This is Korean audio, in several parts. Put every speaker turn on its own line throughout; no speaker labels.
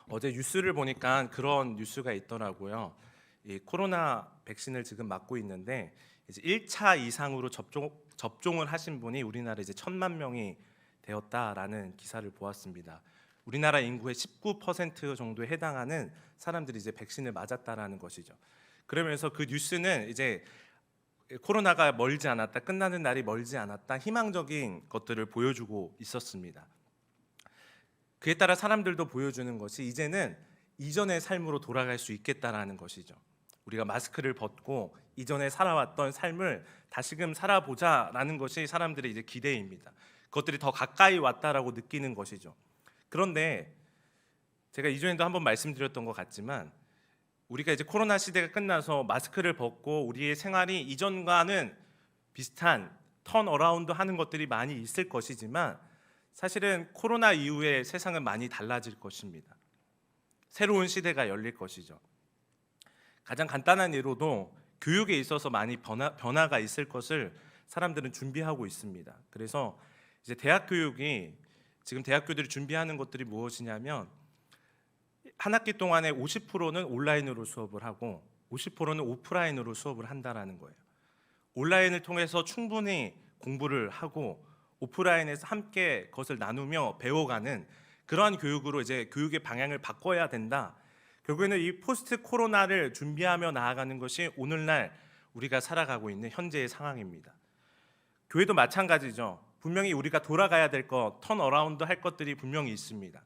어제 뉴스를 보니까 그런 뉴스가 있더라고요. 이 코로나 백신을 지금 맞고 있는데 이제 1차 이상으로 접종을 하신 분이 우리나라 이제 1,000만 명이 되었다라는 기사를 보았습니다. 우리나라 인구의 19% 정도에 해당하는 사람들이 이제 백신을 맞았다라는 것이죠. 그러면서 그 뉴스는 이제 코로나가 멀지 않았다, 끝나는 날이 멀지 않았다, 희망적인 것들을 보여주고 있었습니다. 그에 따라 사람들도 보여주는 것이 이제는 이전의 삶으로 돌아갈 수 있겠다라는 것이죠. 우리가 마스크를 벗고 이전에 살아왔던 삶을 다시금 살아보자라는 것이 사람들의 이제 기대입니다. 그것들이 더 가까이 왔다라고 느끼는 것이죠. 그런데 제가 이전에도 한번 말씀드렸던 것 같지만 우리가 이제 코로나 시대가 끝나서 마스크를 벗고 우리의 생활이 이전과는 비슷한 턴 어라운드 하는 것들이 많이 있을 것이지만 사실은 코로나 이후에 세상은 많이 달라질 것입니다. 새로운 시대가 열릴 것이죠. 가장 간단한 예로도 교육에 있어서 많이 변화가 있을 것을 사람들은 준비하고 있습니다. 그래서 이제 대학 교육이 지금 대학교들이 준비하는 것들이 무엇이냐면 한 학기 동안에 50%는 온라인으로 수업을 하고 50%는 오프라인으로 수업을 한다라는 거예요. 온라인을 통해서 충분히 공부를 하고 오프라인에서 함께 그것을 나누며 배워가는 그러한 교육으로 이제 교육의 방향을 바꿔야 된다. 결국에는 이 포스트 코로나를 준비하며 나아가는 것이 오늘날 우리가 살아가고 있는 현재의 상황입니다. 교회도 마찬가지죠. 분명히 우리가 돌아가야 될 것, 턴 어라운드 할 것들이 분명히 있습니다.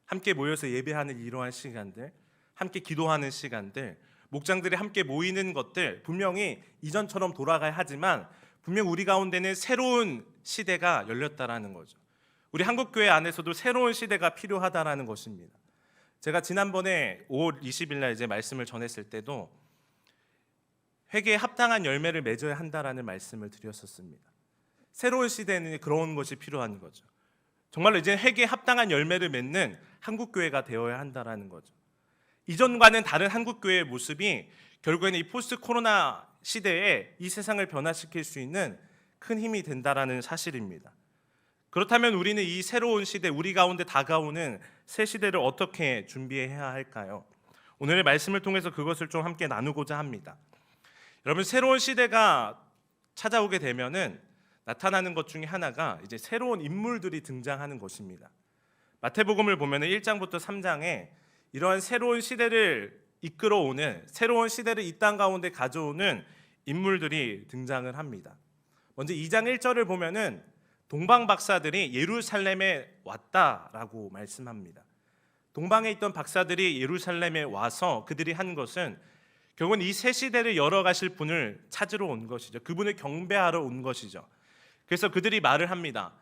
함께 모여서 예배하는 이러한 시간들, 함께 기도하는 시간들, 목장들이 함께 모이는 것들 분명히 이전처럼 돌아가야 하지만 분명 우리 가운데는 새로운 시대가 열렸다라는 거죠. 우리 한국교회 안에서도 새로운 시대가 필요하다라는 것입니다. 제가 지난번에 5월 20일 날 이제 말씀을 전했을 때도 회개에 합당한 열매를 맺어야 한다라는 말씀을 드렸었습니다. 새로운 시대에는 그런 것이 필요한 거죠. 정말로 이제 회개에 합당한 열매를 맺는 한국교회가 되어야 한다라는 거죠. 이전과는 다른 한국교회의 모습이 결국에는 이 포스트 코로나 시대에 이 세상을 변화시킬 수 있는 큰 힘이 된다라는 사실입니다. 그렇다면 우리는 이 새로운 시대, 우리 가운데 다가오는 새 시대를 어떻게 준비해야 할까요? 오늘의 말씀을 통해서 그것을 좀 함께 나누고자 합니다. 여러분, 새로운 시대가 찾아오게 되면은 나타나는 것 중에 하나가 이제 새로운 인물들이 등장하는 것입니다. 마태복음을 보면은 1장부터 3장에 이러한 새로운 시대를 이끌어오는, 새로운 시대를 이 땅 가운데 가져오는 인물들이 등장을 합니다. 먼저 2장 1절을 보면은 동방 박사들이 예루살렘에 왔다라고 말씀합니다. 동방에 있던 박사들이 예루살렘에 와서 그들이 한 것은 결국은 이 새 시대를 열어가실 분을 찾으러 온 것이죠. 그분을 경배하러 온 것이죠. 그래서 그들이 말을 합니다.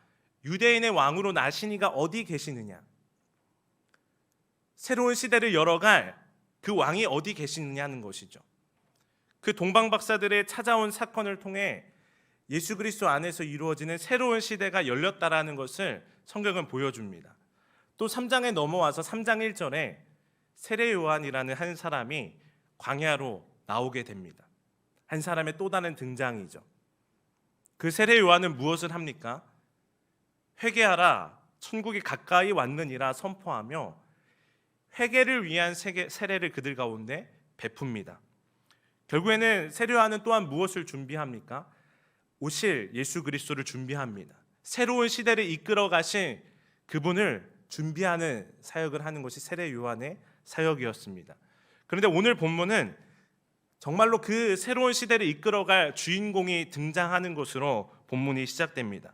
유대인의 왕으로 나시니가 어디 계시느냐? 새로운 시대를 열어갈 그 왕이 어디 계시느냐는 것이죠. 그 동방 박사들의 찾아온 사건을 통해 예수 그리스도 안에서 이루어지는 새로운 시대가 열렸다라는 것을 성경은 보여줍니다. 또 3장에 넘어와서 3장 1절에 세례 요한이라는 한 사람이 광야로 나오게 됩니다. 한 사람의 또 다른 등장이죠. 그 세례 요한은 무엇을 합니까? 회개하라, 천국이 가까이 왔느니라 선포하며 회개를 위한 세례를 그들 가운데 베풉니다. 결국에는 세례 요한은 또한 무엇을 준비합니까? 오실 예수 그리스도를 준비합니다. 새로운 시대를 이끌어 가신 그분을 준비하는 사역을 하는 것이 세례 요한의 사역이었습니다. 그런데 오늘 본문은 정말로 그 새로운 시대를 이끌어갈 주인공이 등장하는 것으로 본문이 시작됩니다.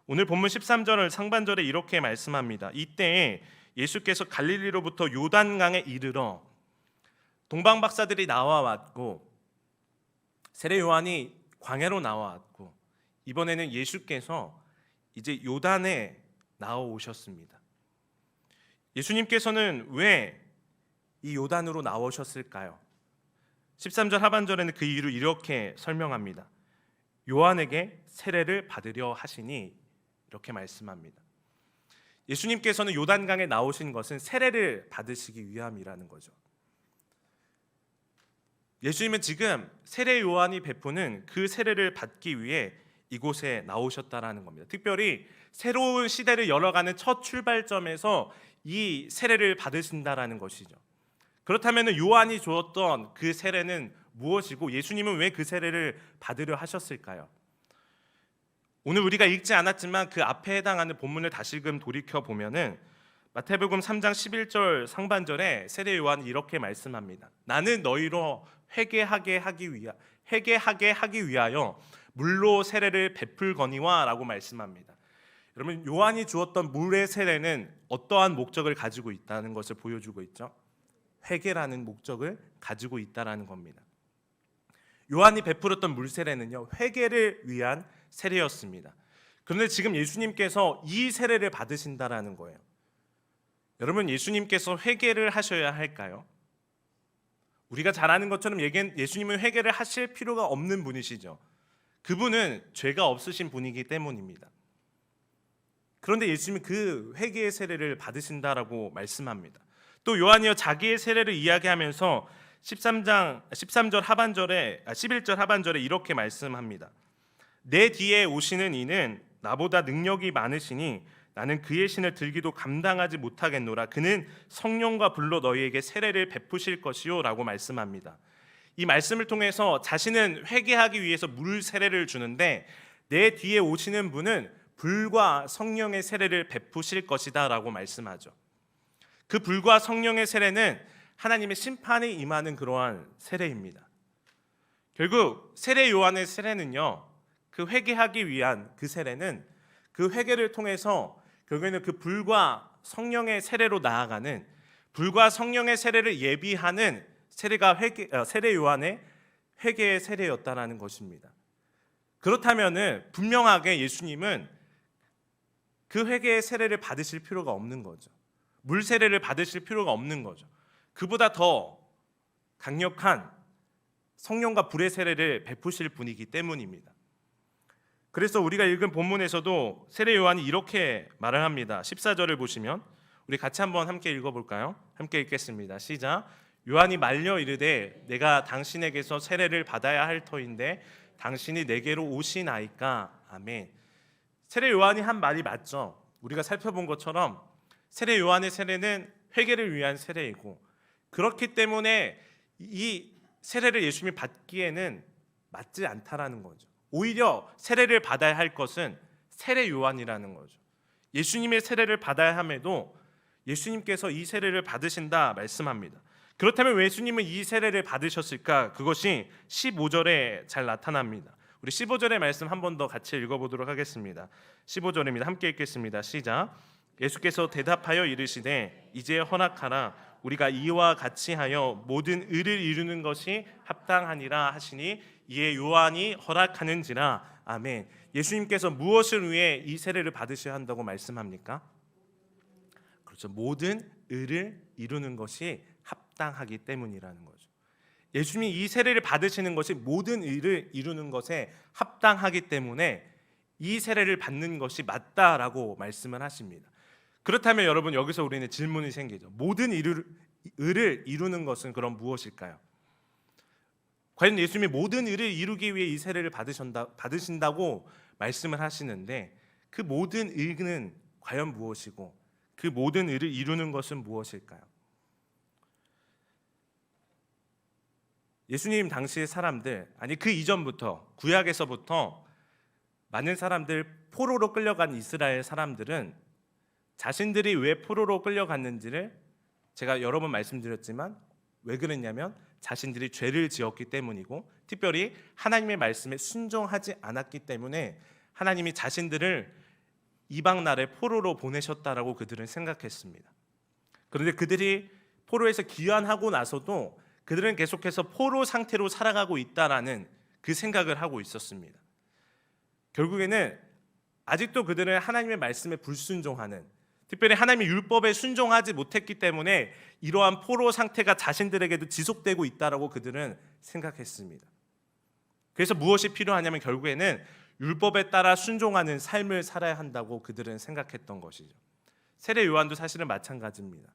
오늘 본문 13절 상반절에 이렇게 말씀합니다. 이때에 예수께서 갈릴리로부터 요단강에 이르러 동방 박사들이 나와왔고 세례 요한이 광야로 나와왔고 이번에는 예수께서 이제 요단에 나오셨습니다. 예수님께서는 왜 이 요단으로 나오셨을까요? 13절 하반절에는 그 이유를 이렇게 설명합니다. 요한에게 세례를 받으려 하시니 이렇게 말씀합니다. 예수님께서는 요단강에 나오신 것은 세례를 받으시기 위함이라는 거죠. 예수님은 지금 세례 요한이 베푸는 그 세례를 받기 위해 이곳에 나오셨다라는 겁니다. 특별히 새로운 시대를 열어가는 첫 출발점에서 이 세례를 받으신다라는 것이죠. 그렇다면 요한이 주었던 그 세례는 무엇이고 예수님은 왜 그 세례를 받으려 하셨을까요? 오늘 우리가 읽지 않았지만 그 앞에 해당하는 본문을 다시금 돌이켜 보면은 마태복음 3장 11절 상반절에 세례 요한이 이렇게 말씀합니다. 나는 너희로 회개하게 하기 위하여 물로 세례를 베풀거니와라고 말씀합니다. 여러분, 요한이 주었던 물의 세례는 어떠한 목적을 가지고 있다는 것을 보여주고 있죠. 회개라는 목적을 가지고 있다라는 겁니다. 요한이 베풀었던 물 세례는요, 회개를 위한 세례였습니다. 그런데 지금 예수님께서 이 세례를 받으신다라는 거예요. 여러분, 예수님께서 회개를 하셔야 할까요? 우리가 잘 아는 것처럼 예수님은 회개를 하실 필요가 없는 분이시죠. 그분은 죄가 없으신 분이기 때문입니다. 그런데 예수님은 그 회개의 세례를 받으신다라고 말씀합니다. 또 요한이요, 자기의 세례를 이야기하면서 11절 하반절에 이렇게 말씀합니다. 내 뒤에 오시는 이는 나보다 능력이 많으시니 나는 그의 신을 들기도 감당하지 못하겠노라. 그는 성령과 불로 너희에게 세례를 베푸실 것이요 라고 말씀합니다. 이 말씀을 통해서 자신은 회개하기 위해서 물 세례를 주는데 내 뒤에 오시는 분은 불과 성령의 세례를 베푸실 것이다 라고 말씀하죠. 그 불과 성령의 세례는 하나님의 심판이 임하는 그러한 세례입니다. 결국 세례 요한의 세례는요, 그 회개하기 위한 그 세례는 그 회개를 통해서 결국에는 그 불과 성령의 세례로 나아가는, 불과 성령의 세례를 예비하는 세례가 세례 요한의 회개의 세례였다라는 것입니다. 그렇다면은 분명하게 예수님은 그 회개의 세례를 받으실 필요가 없는 거죠. 물 세례를 받으실 필요가 없는 거죠. 그보다 더 강력한 성령과 불의 세례를 베푸실 분이기 때문입니다. 그래서 우리가 읽은 본문에서도 세례 요한이 이렇게 말을 합니다. 14절을 보시면 우리 같이 한번 함께 읽어볼까요? 함께 읽겠습니다. 시작. 요한이 말려 이르되 내가 당신에게서 세례를 받아야 할 터인데 당신이 내게로 오시나이까. 아멘. 세례 요한이 한 말이 맞죠. 우리가 살펴본 것처럼 세례 요한의 세례는 회개를 위한 세례이고, 그렇기 때문에 이 세례를 예수님이 받기에는 맞지 않다라는 거죠. 오히려 세례를 받아야 할 것은 세례 요한이라는 거죠. 예수님의 세례를 받아야 함에도 예수님께서 이 세례를 받으신다 말씀합니다. 그렇다면 왜 예수님은 이 세례를 받으셨을까? 그것이 15절에 잘 나타납니다. 우리 15절의 말씀 한 번 더 같이 읽어보도록 하겠습니다. 15절입니다. 함께 읽겠습니다. 시작. 예수께서 대답하여 이르시되 이제 허락하라. 우리가 이와 같이 하여 모든 의를 이루는 것이 합당하니라 하시니 이에 요한이 허락하는지라. 아멘. 예수님께서 무엇을 위해 이 세례를 받으셔야 한다고 말씀합니까? 그렇죠. 모든 의를 이루는 것이 합당하기 때문이라는 거죠. 예수님이 이 세례를 받으시는 것이 모든 의를 이루는 것에 합당하기 때문에 이 세례를 받는 것이 맞다라고 말씀을 하십니다. 그렇다면 여러분, 여기서 우리는 질문이 생기죠. 모든 의를 이루는 것은 그럼 무엇일까요? 과연 예수님이 모든 의를 이루기 위해 이 세례를 받으신다고 말씀을 하시는데 그 모든 의는 과연 무엇이고 그 모든 의를 이루는 것은 무엇일까요? 예수님 당시의 사람들, 아니 그 이전부터 구약에서부터 많은 사람들, 포로로 끌려간 이스라엘 사람들은 자신들이 왜 포로로 끌려갔는지를 제가 여러 번 말씀드렸지만 왜 그랬냐면 자신들이 죄를 지었기 때문이고, 특별히 하나님의 말씀에 순종하지 않았기 때문에 하나님이 자신들을 이방 나라에 포로로 보내셨다라고 그들은 생각했습니다. 그런데 그들이 포로에서 귀환하고 나서도 그들은 계속해서 포로 상태로 살아가고 있다라는 그 생각을 하고 있었습니다. 결국에는 아직도 그들은 하나님의 말씀에 불순종하는, 특별히 하나님의 율법에 순종하지 못했기 때문에 이러한 포로 상태가 자신들에게도 지속되고 있다라고 그들은 생각했습니다. 그래서 무엇이 필요하냐면 결국에는 율법에 따라 순종하는 삶을 살아야 한다고 그들은 생각했던 것이죠. 세례 요한도 사실은 마찬가지입니다.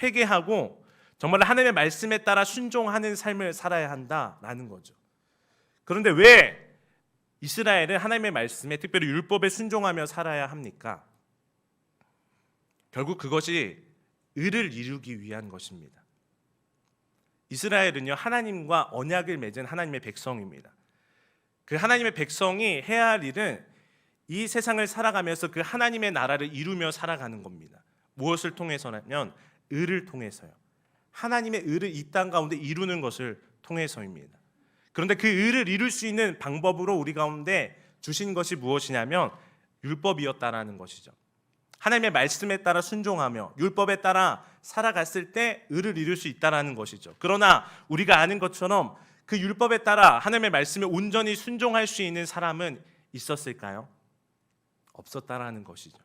회개하고 정말 하나님의 말씀에 따라 순종하는 삶을 살아야 한다라는 거죠. 그런데 왜 이스라엘은 하나님의 말씀에, 특별히 율법에 순종하며 살아야 합니까? 결국 그것이 의를 이루기 위한 것입니다. 이스라엘은요, 하나님과 언약을 맺은 하나님의 백성입니다. 그 하나님의 백성이 해야 할 일은 이 세상을 살아가면서 그 하나님의 나라를 이루며 살아가는 겁니다. 무엇을 통해서냐면 의를 통해서요. 하나님의 의를 이 땅 가운데 이루는 것을 통해서입니다. 그런데 그 의를 이룰 수 있는 방법으로 우리 가운데 주신 것이 무엇이냐면 율법이었다라는 것이죠. 하나님의 말씀에 따라 순종하며 율법에 따라 살아갔을 때 의를 이룰 수 있다라는 것이죠. 그러나 우리가 아는 것처럼 그 율법에 따라 하나님의 말씀에 온전히 순종할 수 있는 사람은 있었을까요? 없었다라는 것이죠.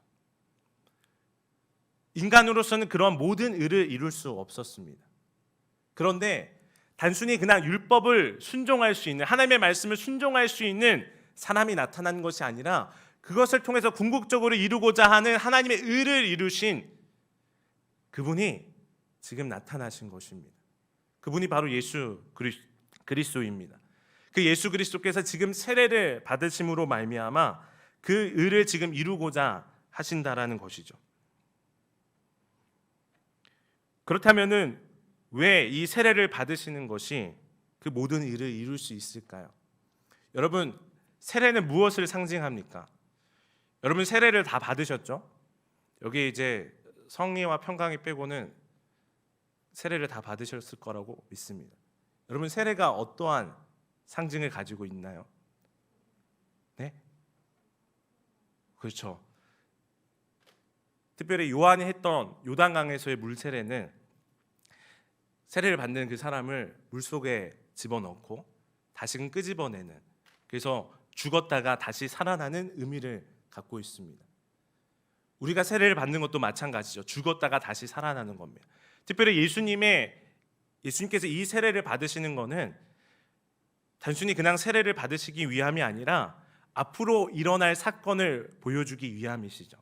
인간으로서는 그런 모든 의를 이룰 수 없었습니다. 그런데 단순히 그냥 율법을 순종할 수 있는, 하나님의 말씀을 순종할 수 있는 사람이 나타난 것이 아니라 그것을 통해서 궁극적으로 이루고자 하는 하나님의 의를 이루신 그분이 지금 나타나신 것입니다. 그분이 바로 예수 그리스도입니다. 그 예수 그리스도께서 지금 세례를 받으심으로 말미암아 그 의를 지금 이루고자 하신다라는 것이죠. 그렇다면은 왜 이 세례를 받으시는 것이 그 모든 일을 이룰 수 있을까요? 여러분, 세례는 무엇을 상징합니까? 여러분, 세례를 다 받으셨죠? 여기 이제 성리와 평강이 빼고는 세례를 다 받으셨을 거라고 믿습니다. 여러분, 세례가 어떠한 상징을 가지고 있나요? 네? 그렇죠. 특별히 요한이 했던 요단강에서의 물 세례는 세례를 받는 그 사람을 물속에 집어넣고 다시금 끄집어내는, 그래서 죽었다가 다시 살아나는 의미를 갖고 있습니다. 우리가 세례를 받는 것도 마찬가지죠. 죽었다가 다시 살아나는 겁니다. 특별히 예수님께서 이 세례를 받으시는 것은 단순히 그냥 세례를 받으시기 위함이 아니라 앞으로 일어날 사건을 보여주기 위함이시죠.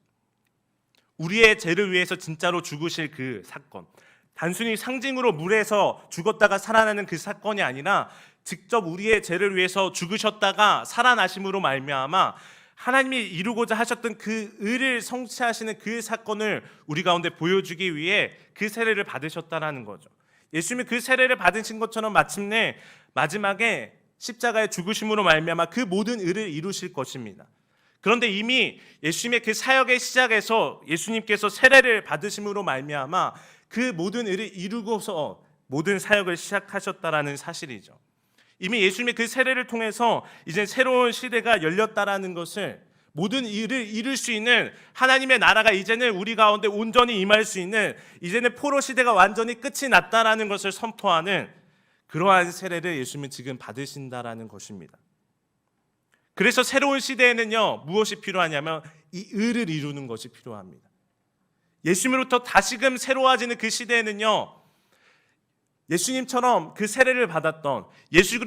우리의 죄를 위해서 진짜로 죽으실 그 사건, 단순히 상징으로 물에서 죽었다가 살아나는 그 사건이 아니라 직접 우리의 죄를 위해서 죽으셨다가 살아나심으로 말미암아 하나님이 이루고자 하셨던 그 의를 성취하시는 그 사건을 우리 가운데 보여주기 위해 그 세례를 받으셨다라는 거죠. 예수님이 그 세례를 받으신 것처럼 마침내 마지막에 십자가의 죽으심으로 말미암아 그 모든 의를 이루실 것입니다. 그런데 이미 예수님의 그 사역의 시작에서 예수님께서 세례를 받으심으로 말미암아 그 모든 의를 이루고서 모든 사역을 시작하셨다라는 사실이죠. 이미 예수님의 그 세례를 통해서 이제 새로운 시대가 열렸다라는 것을, 모든 일을 이룰 수 있는 하나님의 나라가 이제는 우리 가운데 온전히 임할 수 있는, 이제는 포로 시대가 완전히 끝이 났다라는 것을 선포하는 그러한 세례를 예수님은 지금 받으신다라는 것입니다. 그래서 새로운 시대에는요, 무엇이 필요하냐면 이 의를 이루는 것이 필요합니다. 예수님으로부터 다시금 새로워지는 그 시대에는요, 예수님처럼 그 세례를 받았던 예수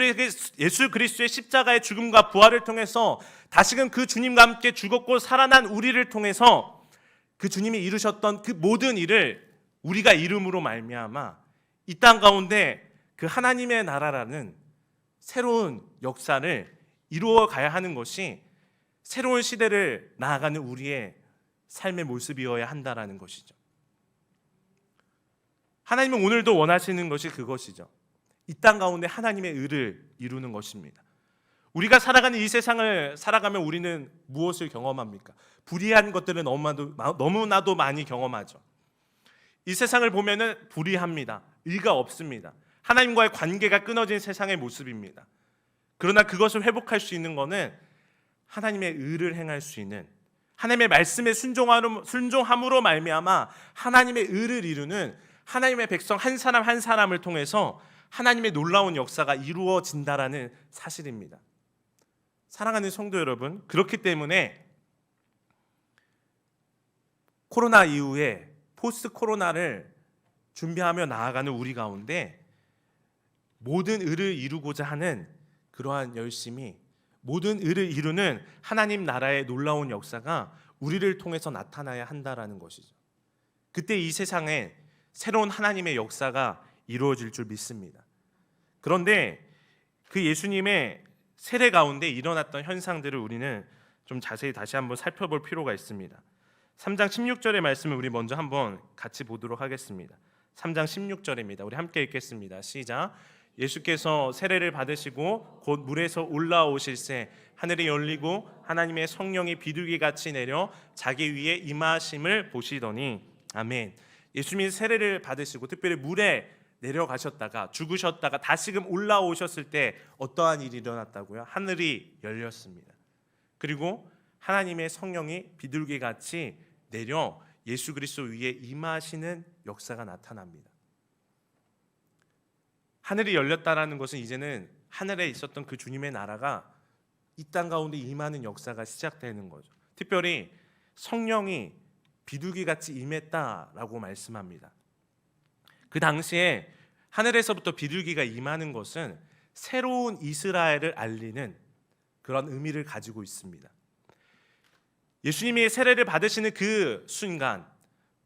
그리스도의 십자가의 죽음과 부활을 통해서 다시금 그 주님과 함께 죽었고 살아난 우리를 통해서 그 주님이 이루셨던 그 모든 일을 우리가 이름으로 말미암아 이 땅 가운데 그 하나님의 나라라는 새로운 역사를 이루어 가야 하는 것이 새로운 시대를 나아가는 우리의 삶의 모습이어야 한다라는 것이죠. 하나님은 오늘도 원하시는 것이 그것이죠. 이 땅 가운데 하나님의 의를 이루는 것입니다. 우리가 살아가는 이 세상을 살아가면 우리는 무엇을 경험합니까? 불의한 것들은 너무나도 많이 경험하죠. 이 세상을 보면은 불의합니다. 의가 없습니다. 하나님과의 관계가 끊어진 세상의 모습입니다. 그러나 그것을 회복할 수 있는 것은 하나님의 의를 행할 수 있는, 하나님의 말씀에 순종함으로 말미암아 하나님의 의를 이루는 하나님의 백성 한 사람 한 사람을 통해서 하나님의 놀라운 역사가 이루어진다라는 사실입니다. 사랑하는 성도 여러분, 그렇기 때문에 코로나 이후에 포스트 코로나를 준비하며 나아가는 우리 가운데 모든 의를 이루고자 하는 그러한 열심이, 모든 의를 이루는 하나님 나라의 놀라운 역사가 우리를 통해서 나타나야 한다라는 것이죠. 그때 이 세상에 새로운 하나님의 역사가 이루어질 줄 믿습니다. 그런데 그 예수님의 세례 가운데 일어났던 현상들을 우리는 좀 자세히 다시 한번 살펴볼 필요가 있습니다. 3장 16절의 말씀을 우리 먼저 한번 같이 보도록 하겠습니다. 3장 16절입니다. 우리 함께 읽겠습니다. 시작. 예수께서 세례를 받으시고 곧 물에서 올라오실새 하늘이 열리고 하나님의 성령이 비둘기같이 내려 자기 위에 임하심을 보시더니. 아멘. 예수님이 세례를 받으시고 특별히 물에 내려가셨다가 죽으셨다가 다시금 올라오셨을 때 어떠한 일이 일어났다고요? 하늘이 열렸습니다. 그리고 하나님의 성령이 비둘기같이 내려 예수 그리스도 위에 임하시는 역사가 나타납니다. 하늘이 열렸다라는 것은 이제는 하늘에 있었던 그 주님의 나라가 이 땅 가운데 임하는 역사가 시작되는 거죠. 특별히 성령이 비둘기같이 임했다라고 말씀합니다. 그 당시에 하늘에서부터 비둘기가 임하는 것은 새로운 이스라엘을 알리는 그런 의미를 가지고 있습니다. 예수님이 세례를 받으시는 그 순간,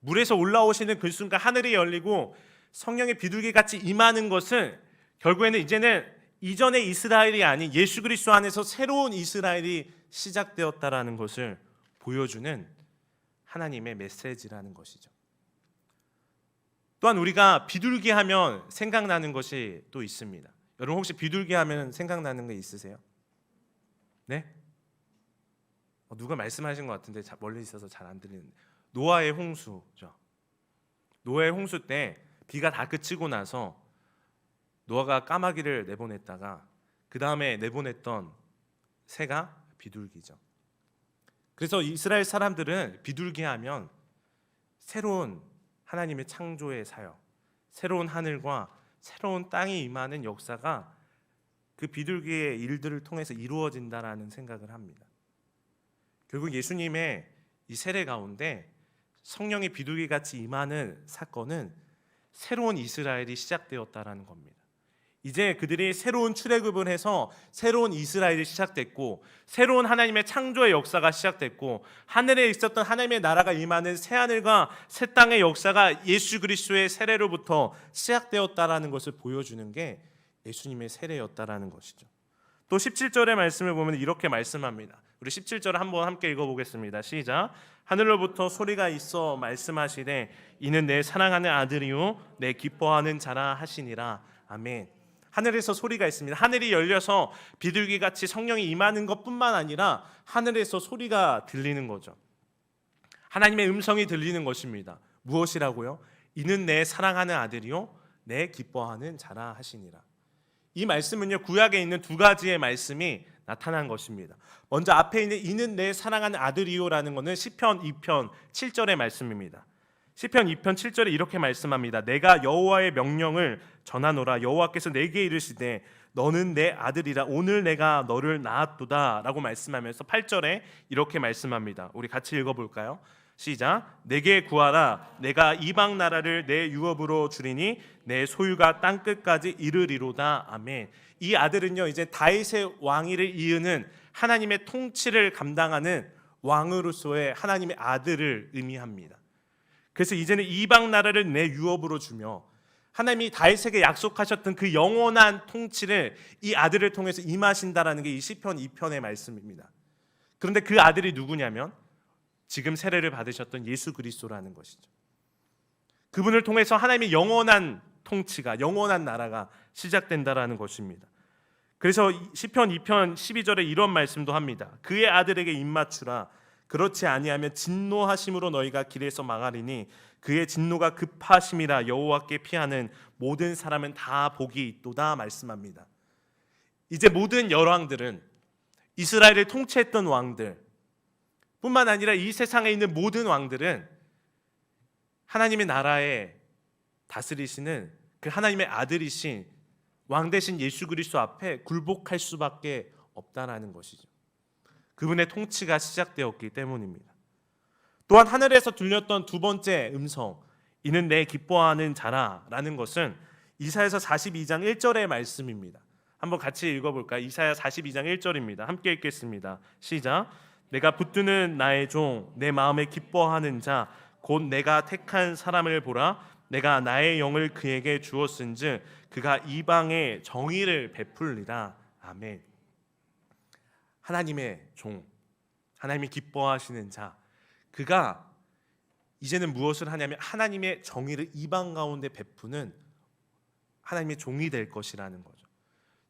물에서 올라오시는 그 순간 하늘이 열리고 성령의 비둘기같이 임하는 것은 결국에는 이제는 이전의 이스라엘이 아닌 예수 그리스도 안에서 새로운 이스라엘이 시작되었다라는 것을 보여주는 하나님의 메시지라는 것이죠. 또한 우리가 비둘기 하면 생각나는 것이 또 있습니다. 여러분 혹시 비둘기 하면 생각나는 거 있으세요? 네? 누가 말씀하신 것 같은데 멀리 있어서 잘 안 들리는데, 노아의 홍수죠. 노아의 홍수 때 비가 다 그치고 나서 노아가 까마귀를 내보냈다가 그 다음에 내보냈던 새가 비둘기죠. 그래서 이스라엘 사람들은 비둘기 하면 새로운 하나님의 창조의 사역, 새로운 하늘과 새로운 땅이 임하는 역사가 그 비둘기의 일들을 통해서 이루어진다라는 생각을 합니다. 결국 예수님의 이 세례 가운데 성령의 비둘기같이 임하는 사건은 새로운 이스라엘이 시작되었다라는 겁니다. 이제 그들이 새로운 출애굽을 해서 새로운 이스라엘이 시작됐고 새로운 하나님의 창조의 역사가 시작됐고 하늘에 있었던 하나님의 나라가 임하는 새하늘과 새 땅의 역사가 예수 그리스도의 세례로부터 시작되었다라는 것을 보여주는 게 예수님의 세례였다라는 것이죠. 또 17절의 말씀을 보면 이렇게 말씀합니다. 우리 17절을 한번 함께 읽어보겠습니다. 시작. 하늘로부터 소리가 있어 말씀하시되 이는 내 사랑하는 아들이요 내 기뻐하는 자라 하시니라. 아멘. 하늘에서 소리가 있습니다. 하늘이 열려서 비둘기같이 성령이 임하는 것뿐만 아니라 하늘에서 소리가 들리는 거죠. 하나님의 음성이 들리는 것입니다. 무엇이라고요? 이는 내 사랑하는 아들이요 내 기뻐하는 자라 하시니라. 이 말씀은요 구약에 있는 두 가지의 말씀이 나타난 것입니다. 먼저 앞에 있는 이는 내 사랑하는 아들이요라는 것은 시편 2편 7절의 말씀입니다. 시편 2편 7절에 이렇게 말씀합니다. 내가 여호와의 명령을 전하노라. 여호와께서 내게 이르시되 너는 내 아들이라. 오늘 내가 너를 낳았도다 라고 말씀하면서 8절에 이렇게 말씀합니다. 우리 같이 읽어볼까요? 시작. 내게 구하라. 내가 이방 나라를 내 유업으로 주리니 내 소유가 땅끝까지 이르리로다. 아멘. 이 아들은요 이제 다윗의 왕위를 이으는 하나님의 통치를 감당하는 왕으로서의 하나님의 아들을 의미합니다. 그래서 이제는 이방 나라를 내 유업으로 주며 하나님이 다윗에게 약속하셨던 그 영원한 통치를 이 아들을 통해서 임하신다라는 게 이 시편 2편의 말씀입니다. 그런데 그 아들이 누구냐면 지금 세례를 받으셨던 예수 그리스도라는 것이죠. 그분을 통해서 하나님의 영원한 통치가, 영원한 나라가 시작된다라는 것입니다. 그래서 시편 2편 12절에 이런 말씀도 합니다. 그의 아들에게 입맞추라. 그렇지 아니하면 진노하심으로 너희가 길에서 망하리니 그의 진노가 급하심이라. 여호와께 피하는 모든 사람은 다 복이 있도다 말씀합니다. 이제 모든 열왕들은 이스라엘을 통치했던 왕들 뿐만 아니라 이 세상에 있는 모든 왕들은 하나님의 나라에 다스리시는 그 하나님의 아들이신 왕 대신 예수 그리스도 앞에 굴복할 수밖에 없다라는 것이죠. 그분의 통치가 시작되었기 때문입니다. 또한 하늘에서 들렸던 두 번째 음성, 이는 내 기뻐하는 자라라는 것은 이사야서 42장 1절의 말씀입니다. 한번 같이 읽어볼까요? 이사야 42장 1절입니다. 함께 읽겠습니다. 시작. 내가 붙드는 나의 종, 내 마음에 기뻐하는 자, 곧 내가 택한 사람을 보라. 내가 나의 영을 그에게 주었은즉 그가 이방에 정의를 베풀리라. 아멘. 하나님의 종, 하나님이 기뻐하시는 자, 그가 이제는 무엇을 하냐면 하나님의 정의를 이방 가운데 베푸는 하나님의 종이 될 것이라는 거죠.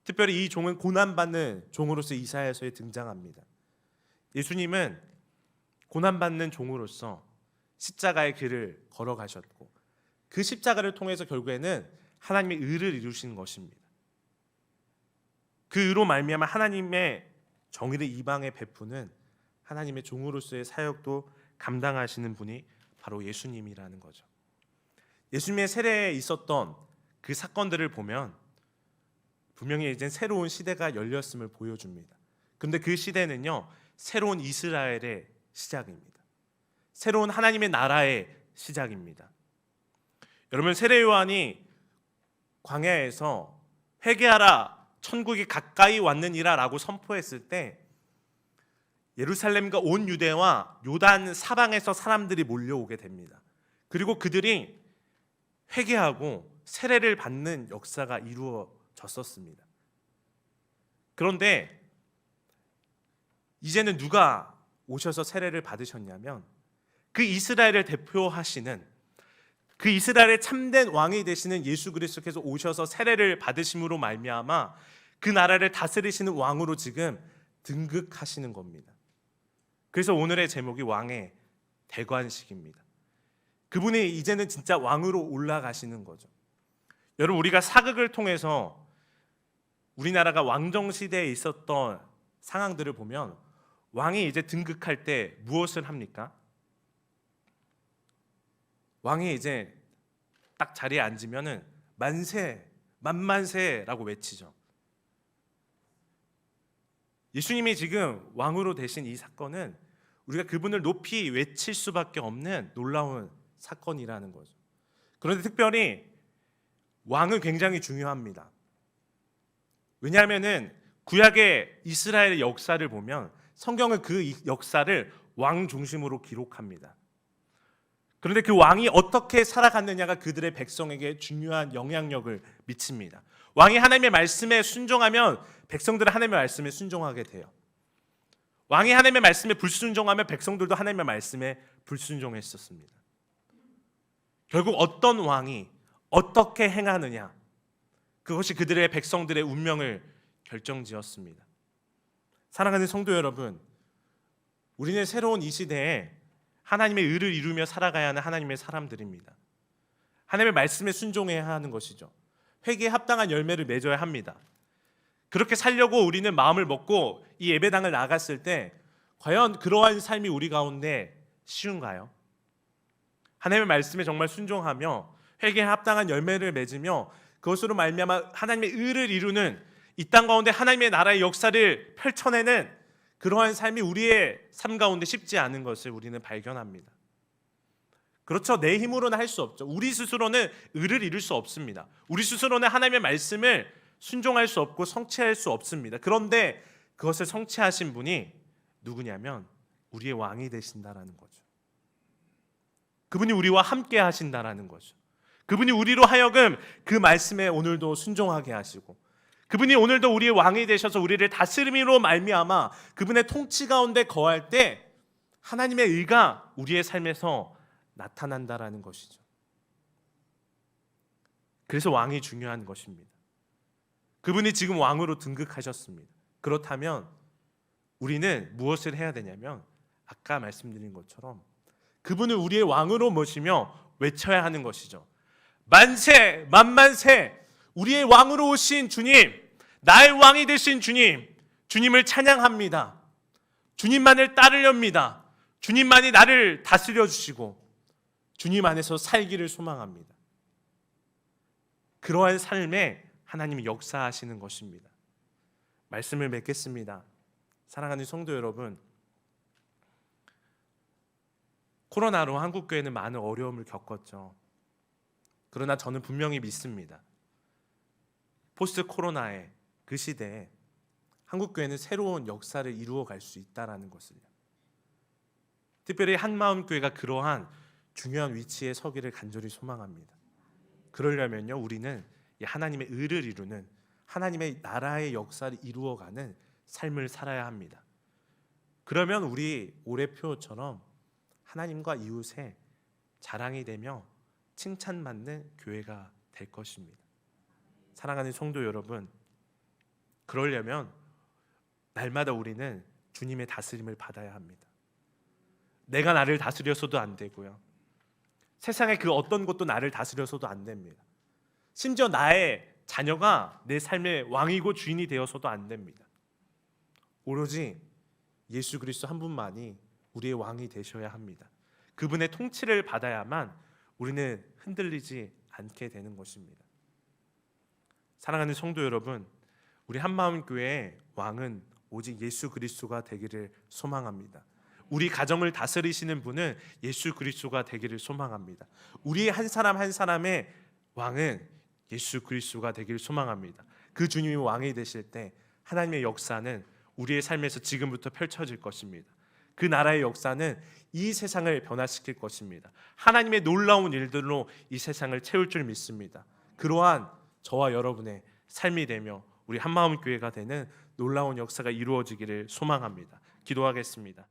특별히 이 종은 고난받는 종으로서 이사야서에 등장합니다. 예수님은 고난받는 종으로서 십자가의 길을 걸어가셨고 그 십자가를 통해서 결국에는 하나님의 의를 이루신 것입니다. 그 의로 말미암아 하나님의 정의를 이방에 베푸는 하나님의 종으로서의 사역도 감당하시는 분이 바로 예수님이라는 거죠. 예수님의 세례에 있었던 그 사건들을 보면 분명히 이제 새로운 시대가 열렸음을 보여줍니다. 그런데 그 시대는요, 새로운 이스라엘의 시작입니다. 새로운 하나님의 나라의 시작입니다. 여러분, 세례 요한이 광야에서 회개하라, 천국이 가까이 왔느니라 라고 선포했을 때 예루살렘과 온 유대와 요단 사방에서 사람들이 몰려오게 됩니다. 그리고 그들이 회개하고 세례를 받는 역사가 이루어졌었습니다. 그런데 이제는 누가 오셔서 세례를 받으셨냐면 그 이스라엘을 대표하시는 그 이스라엘의 참된 왕이 되시는 예수 그리스도께서 오셔서 세례를 받으심으로 말미암아 그 나라를 다스리시는 왕으로 지금 등극하시는 겁니다. 그래서 오늘의 제목이 왕의 대관식입니다. 그분이 이제는 진짜 왕으로 올라가시는 거죠. 여러분, 우리가 사극을 통해서 우리나라가 왕정 시대에 있었던 상황들을 보면 왕이 이제 등극할 때 무엇을 합니까? 왕이 이제 딱 자리에 앉으면은 만세, 만만세라고 외치죠. 예수님이 지금 왕으로 되신 이 사건은 우리가 그분을 높이 외칠 수밖에 없는 놀라운 사건이라는 거죠. 그런데 특별히 왕은 굉장히 중요합니다. 왜냐하면은 구약의 이스라엘의 역사를 보면 성경은 그 역사를 왕 중심으로 기록합니다. 그런데 그 왕이 어떻게 살아갔느냐가 그들의 백성에게 중요한 영향력을 미칩니다. 왕이 하나님의 말씀에 순종하면 백성들은 하나님의 말씀에 순종하게 돼요. 왕이 하나님의 말씀에 불순종하면 백성들도 하나님의 말씀에 불순종했었습니다. 결국 어떤 왕이 어떻게 행하느냐, 그것이 그들의 백성들의 운명을 결정지었습니다. 사랑하는 성도 여러분, 우리는 새로운 이 시대에 하나님의 의를 이루며 살아가야 하는 하나님의 사람들입니다. 하나님의 말씀에 순종해야 하는 것이죠. 회개에 합당한 열매를 맺어야 합니다. 그렇게 살려고 우리는 마음을 먹고 이 예배당을 나갔을 때 과연 그러한 삶이 우리 가운데 쉬운가요? 하나님의 말씀에 정말 순종하며 회개에 합당한 열매를 맺으며 그것으로 말미암아 하나님의 의를 이루는 이 땅 가운데 하나님의 나라의 역사를 펼쳐내는 그러한 삶이 우리의 삶 가운데 쉽지 않은 것을 우리는 발견합니다. 그렇죠. 내 힘으로는 할 수 없죠. 우리 스스로는 의를 이룰 수 없습니다. 우리 스스로는 하나님의 말씀을 순종할 수 없고 성취할 수 없습니다. 그런데 그것을 성취하신 분이 누구냐면 우리의 왕이 되신다라는 거죠. 그분이 우리와 함께 하신다라는 거죠. 그분이 우리로 하여금 그 말씀에 오늘도 순종하게 하시고 그분이 오늘도 우리의 왕이 되셔서 우리를 다스림으로 말미암아 그분의 통치 가운데 거할 때 하나님의 의가 우리의 삶에서 나타난다라는 것이죠. 그래서 왕이 중요한 것입니다. 그분이 지금 왕으로 등극하셨습니다. 그렇다면 우리는 무엇을 해야 되냐면 아까 말씀드린 것처럼 그분을 우리의 왕으로 모시며 외쳐야 하는 것이죠. 만세, 만만세, 우리의 왕으로 오신 주님, 나의 왕이 되신 주님, 주님을 찬양합니다. 주님만을 따르렵니다. 주님만이 나를 다스려 주시고 주님 안에서 살기를 소망합니다. 그러한 삶에 하나님이 역사하시는 것입니다. 말씀을 맺겠습니다. 사랑하는 성도 여러분, 코로나로 한국교회는 많은 어려움을 겪었죠. 그러나 저는 분명히 믿습니다. 포스트 코로나의 그 시대에 한국교회는 새로운 역사를 이루어갈 수 있다는 것을요. 특별히 한마음교회가 그러한 중요한 위치에 서기를 간절히 소망합니다. 그러려면요, 우리는 하나님의 의를 이루는 하나님의 나라의 역사를 이루어가는 삶을 살아야 합니다. 그러면 우리 올해표처럼 하나님과 이웃의 자랑이 되며 칭찬받는 교회가 될 것입니다. 사랑하는 성도 여러분, 그러려면 날마다 우리는 주님의 다스림을 받아야 합니다. 내가 나를 다스려서도 안 되고요, 세상의 그 어떤 것도 나를 다스려서도 안 됩니다. 심지어 나의 자녀가 내 삶의 왕이고 주인이 되어서도 안 됩니다. 오로지 예수 그리스도 한 분만이 우리의 왕이 되셔야 합니다. 그분의 통치를 받아야만 우리는 흔들리지 않게 되는 것입니다. 사랑하는 성도 여러분, 우리 한마음교회의 왕은 오직 예수 그리스도가 되기를 소망합니다. 우리 가정을 다스리시는 분은 예수 그리스도가 되기를 소망합니다. 우리 한 사람 한 사람의 왕은 예수 그리스도가 되기를 소망합니다. 그 주님이 왕이 되실 때 하나님의 역사는 우리의 삶에서 지금부터 펼쳐질 것입니다. 그 나라의 역사는 이 세상을 변화시킬 것입니다. 하나님의 놀라운 일들로 이 세상을 채울 줄 믿습니다. 그러한 저와 여러분의 삶이 되며 우리 한마음교회가 되는 놀라운 역사가 이루어지기를 소망합니다. 기도하겠습니다.